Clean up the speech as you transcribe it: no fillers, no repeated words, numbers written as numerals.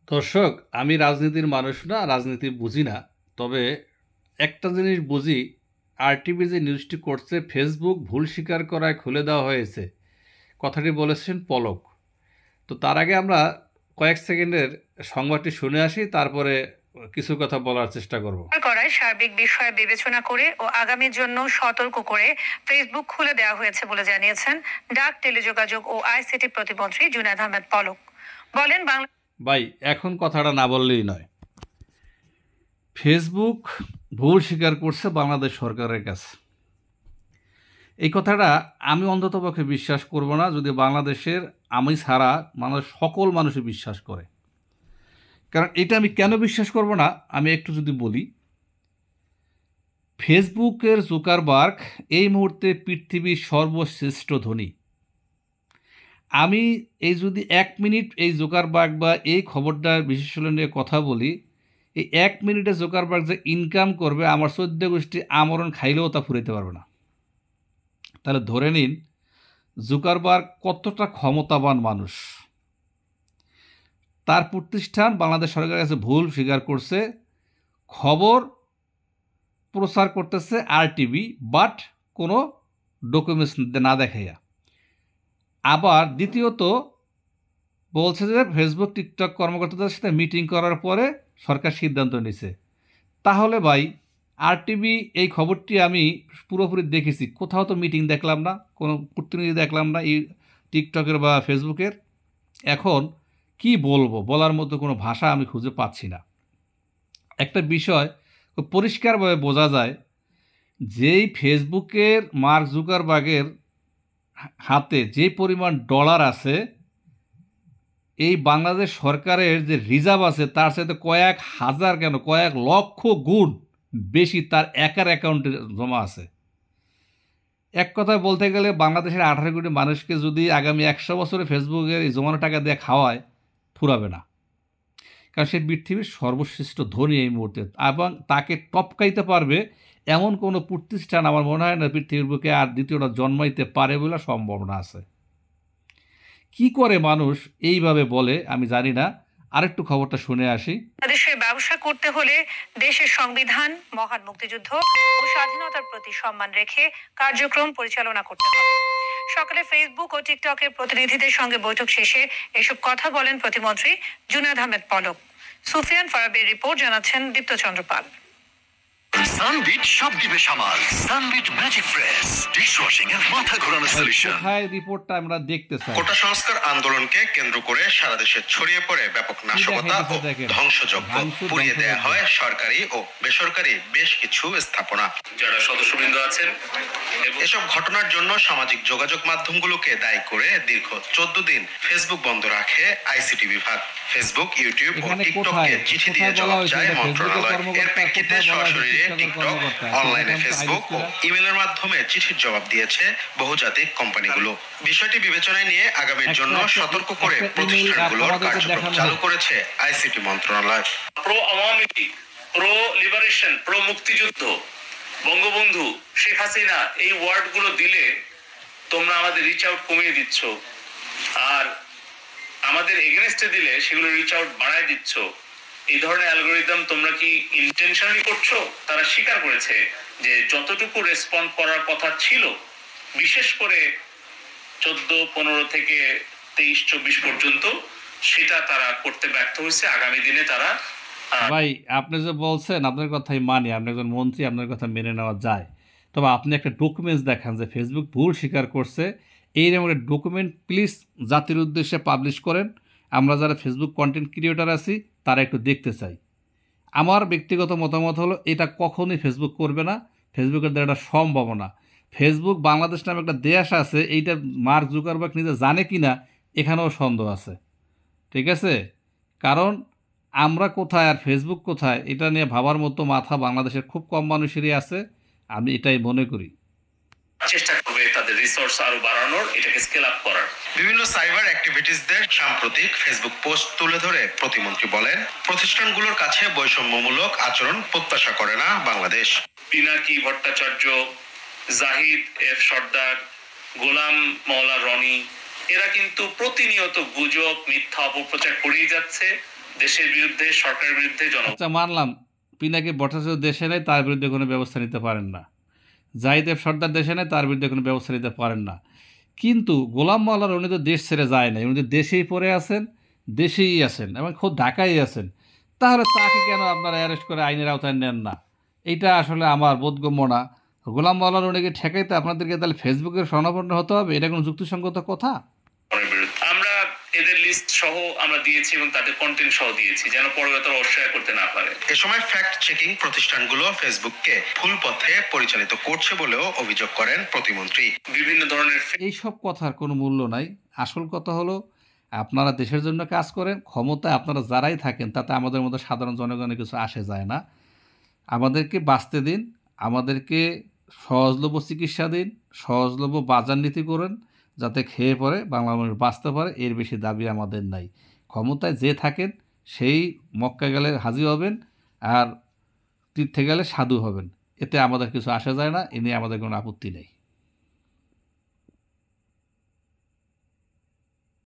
দর্শক, আমি রাজনীতির মানুষ না, রাজনীতি বুঝি না। তবে একটা জিনিস বুঝি, আরটিভি যে নিউজটি করছে, ফেসবুক ভুল স্বীকার করায় খুলে দেওয়া হয়েছে, কথাটি বলেছেন পলক। তো তার আগে আমরা কয়েক সেকেন্ডের সংবাদটি শুনে আসি, তারপরে কিছু কথা বলার চেষ্টা করব। করায় সার্বিক বিষয় বিবেচনা করে ও আগামীর জন্য সতর্ক করে ফেসবুক খুলে দেওয়া হয়েছে বলে জানিয়েছেন ডাক, টেলিযোগাযোগ ও আইসিটি প্রতিমন্ত্রী জুনায়েদ আহমেদ পলক। বলেন, বাংলা ভাই, এখন কথাটা না বললেই নয়। ফেসবুক ভুল স্বীকার করছে বাংলাদেশ সরকারের কাছে। এই কথাটা আমি অন্ততপক্ষে বিশ্বাস করব না যদি বাংলাদেশের আমি ছাড়া মানুষ সকল মানুষই বিশ্বাস করে। কারণ এটা আমি কেন বিশ্বাস করব না, আমি একটু যদি বলি। ফেসবুকের জুকারবার্গ এই মুহূর্তে পৃথিবীর সর্বশ্রেষ্ঠ ধনী। আমি এই যদি 1 মিনিট এই জুকারবার্গ বা এই খবরটার বিশেষজ্ঞ নিয়ে কথা বলি, এই 1 মিনিটে জুকারবার্গ যে ইনকাম করবে আমার 14 গোষ্ঠী আমরণ খাইলেও তা ফুরাইতে পারবে না। তাহলে ধরে নিন জুকারবার্গ কতটা ক্ষমতাবান মানুষ। তার প্রতিষ্ঠান বাংলাদেশ সরকারের কাছে ভুল স্বীকার করছে, খবর প্রচার করতেছে আরটিভি, বাট কোনো ডকুমেন্টস না দেখাইয়া। আবার দ্বিতীয়ত বলছে যে ফেসবুক টিকটক কর্মকর্তাদের সাথে মিটিং করার পরে সরকার সিদ্ধান্ত নিছে। তাহলে ভাই, আরটিভি এই খবরটি আমি পুরোপুরি দেখেছি, কোথাও তো মিটিং দেখলাম না, কোনো প্রতিনিধি দেখলাম না এই টিকটকের বা ফেসবুকের। এখন কি বলবো, বলার মতো কোনো ভাষা আমি খুঁজে পাচ্ছি না। একটা বিষয় খুব পরিষ্কারভাবে বোঝা যায়, যেই ফেসবুকের মার্ক জুকারবার্গের হাতে যে পরিমাণ ডলার আছে, এই বাংলাদেশ সরকারের যে রিজার্ভ আছে তার সাথে কয়েক হাজার কেন কয়েক লক্ষ গুণ বেশি তার একার অ্যাকাউন্টে জমা আছে। এক কথায় বলতে গেলে বাংলাদেশের 18 কোটি মানুষকে যদি আগামী 100 বছরে ফেসবুকের এই জমানো টাকা দিয়ে খাওয়ায়, ফুরাবে না। কারণ সে পৃথিবীর সর্বশ্রেষ্ঠ ধনী এই মুহূর্তে, এবং তাকে টপকাইতে পারবে এমন কোনো প্রতিষ্ঠান আমার মনে হয় না পৃথিবীর বুকে আর দ্বিতীয়টা জন্মাইতে পারে বলে সম্ভাবনা আছে। কি করে মানুষ এইভাবে বলে আমি জানি না। আরেকটু খবরটা শুনে আসি। দেশের ব্যবসা করতে হলে দেশের সংবিধান, মহান মুক্তিযুদ্ধ ও স্বাধীনতার প্রতি সম্মান রেখে কার্যক্রম পরিচালনা করতে হবে। সকালে ফেসবুক ও টিকটকের প্রতিনিধিদের সঙ্গে বৈঠক শেষে এসব কথা বলেন প্রতিমন্ত্রী জুনায়েদ আহমেদ পলক। সুফিয়ান ফারাবির রিপোর্ট, জানাচ্ছেন দীপ্ত চন্দ্রপাল। সানবিট সব দিবে সামাল। সানবিট ম্যাজিক প্রেস ডিশওয়াশিং এর মাথা ঘোরানো সলিউশন। কোথায় রিপোর্টটা আমরা দেখতে চাই? কোটা সংস্কার আন্দোলনকে কেন্দ্র করে সারা দেশে ছড়িয়ে পড়ে ব্যাপক নাশকতা ও ধ্বংসযজ্ঞ। পুড়িয়ে দেয়া হয় সরকারি ও বেসরকারি বেশ কিছু স্থাপনা। যারা সদস্যবৃন্দ আছেন, এসব ঘটনার জন্য সামাজিক যোগাযোগ মাধ্যমগুলোকে দায়ী করে দীর্ঘ 14 দিন ফেসবুক বন্ধ রাখে আইসিটি বিভাগ। ফেসবুক, ইউটিউব ও টিকটককে চিঠি দিয়ে জবাব চায় মন্ত্রণালয়। এর প্রেক্ষিতে সরাসরি টিকটক, অনলাইনে ফেসবুক ও ইমেলের মাধ্যমে চিঠির জবাব দিয়েছে বহুজাতিক কোম্পানিগুলো। বিষয়টি বিবেচনায় নিয়ে আগামীর জন্য সতর্ক করে প্রতিষ্ঠানগুলোর কার্যক্রম চালু করেছে আইসিটি মন্ত্রণালয়। Pro Awami League, pro liberation, pro মুক্তিযুদ্ধ, বঙ্গবন্ধু, শেখ হাসিনা, এই ওয়ার্ডগুলো দিলে তোমরা আমাদের রিচ আউট কমিয়ে দিচ্ছ, আর আমাদের এগেনস্টে দিলে সেগুলো রিচ আউট বাড়ায় দিচ্ছ। এই ধরনের অ্যালগোরিদম তোমরা কি ইন্টেনশনালি করছো? তারা স্বীকার করেছে যে যতটুকু রেসপন্ড করার কথা ছিল, বিশেষ করে 14, 15 থেকে 23, 24 পর্যন্ত, সেটা তারা করতে ব্যর্থ হয়েছে। আগামী দিনে তারা ভাই, আপনি যে বলছেন আপনার কথাই মানি, আপনি একজন মন্ত্রী, আপনার কথা মেনে নেওয়া যায়। তবে আপনি একটা ডকুমেন্টস দেখান যে ফেসবুক ভুল স্বীকার করছে, এইরকম একটা ডকুমেন্ট প্লিজ জাতির উদ্দেশ্যে পাবলিশ করেন। আমরা যারা ফেসবুক কন্টেন্ট ক্রিয়েটর আছি তারা একটু দেখতে চাই। আমার ব্যক্তিগত মতামত হলো এটা কখনোই ফেসবুক করবে না, ফেসবুকের দ্বারা এটা সম্ভাবনা। ফেসবুক বাংলাদেশ নামে একটা দেশ আছে, এইটা মার্ক জুকারবার্গ নিজে জানে কি না এখানেও সন্দেহ আছে। ঠিক আছে, কারণ আমরা কোথায় আর ফেসবুক কোথায় এটা নিয়ে ভাবার মতো মাথা বাংলাদেশের খুব কম মানুষেরই আছে, আমি এটাই মনে করি। চেষ্টা করবে তাদের রিসোর্স আরো বাড়ানোর, এটাকে স্কেল আপ করার। বিভিন্ন সাইবার অ্যাক্টিভিটিসদের সাম্প্রতিক ফেসবুক পোস্ট তুলে ধরে প্রতিমন্ত্রী বলেন, প্রতিষ্ঠানগুলোর কাছে বৈষম্যমূলক আচরণ প্রত্যাশা করে না বাংলাদেশ। পিনাকি ভট্টাচার্য, জাহিদ এফ সর্দার, গোলাম মওলা রনি, এরা কিন্তু প্রতিনিয়ত গুজব, মিথ্যা অপপ্রচার করেই যাচ্ছে। দেশের বিরুদ্ধে, সরকারের বিরুদ্ধে আচ্ছা মানলাম পিনাকি ভট্টাচার্য দেশে নেই, তার বিরুদ্ধে কোনো ব্যবস্থা নিতে পারেন না। জাহিদেব সর্দার দেশে নেই, তার বিরুদ্ধে কোনো ব্যবস্থা নিতে পারেন না। কিন্তু গোলাম মাওলার উনি তো দেশ ছেড়ে যায় নাই, উনি তো দেশেই পড়ে আছেন, দেশেই আছেন এবং খুব ঢাকায় আছেন। তাহলে তাকে কেন আপনারা অ্যারেস্ট করে আইনের আওতায় নেন না? এইটা আসলে আমার বোধগম্য না। গোলাম মাওলার উনিকে ঠেকাইতে আপনাদেরকে তাহলে ফেসবুকের স্বর্ণাপন্ন হতে হবে? এটা কোনো যুক্তিসঙ্গত কথা? আমরা এদের লিস্ট সহ আমরা দিয়েছি এবং তাদের কন্টেন্ট সহ দিয়েছি, যেন পরে তারা অস্বীকার করতে না পারে। এ সময় ফ্যাক্ট চেকিং প্রতিষ্ঠানগুলো ফেসবুককে ভুল পথে পরিচালিত করছে বলেও অভিযোগ করেন প্রতিমন্ত্রী। বিভিন্ন ধরনের এইসব কথার কোনো মূল্য নাই। আসল কথা হলো আপনারা দেশের জন্য কাজ করেন, ক্ষমতায় আপনারা যারাই থাকেন তাতে আমাদের মতো সাধারণ জনগণের কিছু আসে যায় না। আমাদেরকে বাঁচতে দিন, আমাদেরকে সহজলভ্য চিকিৎসা দিন, সহজলভ্য বাজার নীতি করেন, যাতে খেয়ে পরে বাংলা মানুষ বাঁচতে পারে। এর বেশি দাবি আমাদের নাই। ক্ষমতায় যে থাকেন সেই মক্কা গেলে হাজি হবেন আর তীর্থে গেলে সাধু হবেন, এতে আমাদের কিছু আসে যায় না। এ নিয়ে আমাদের কোনো আপত্তি নেই।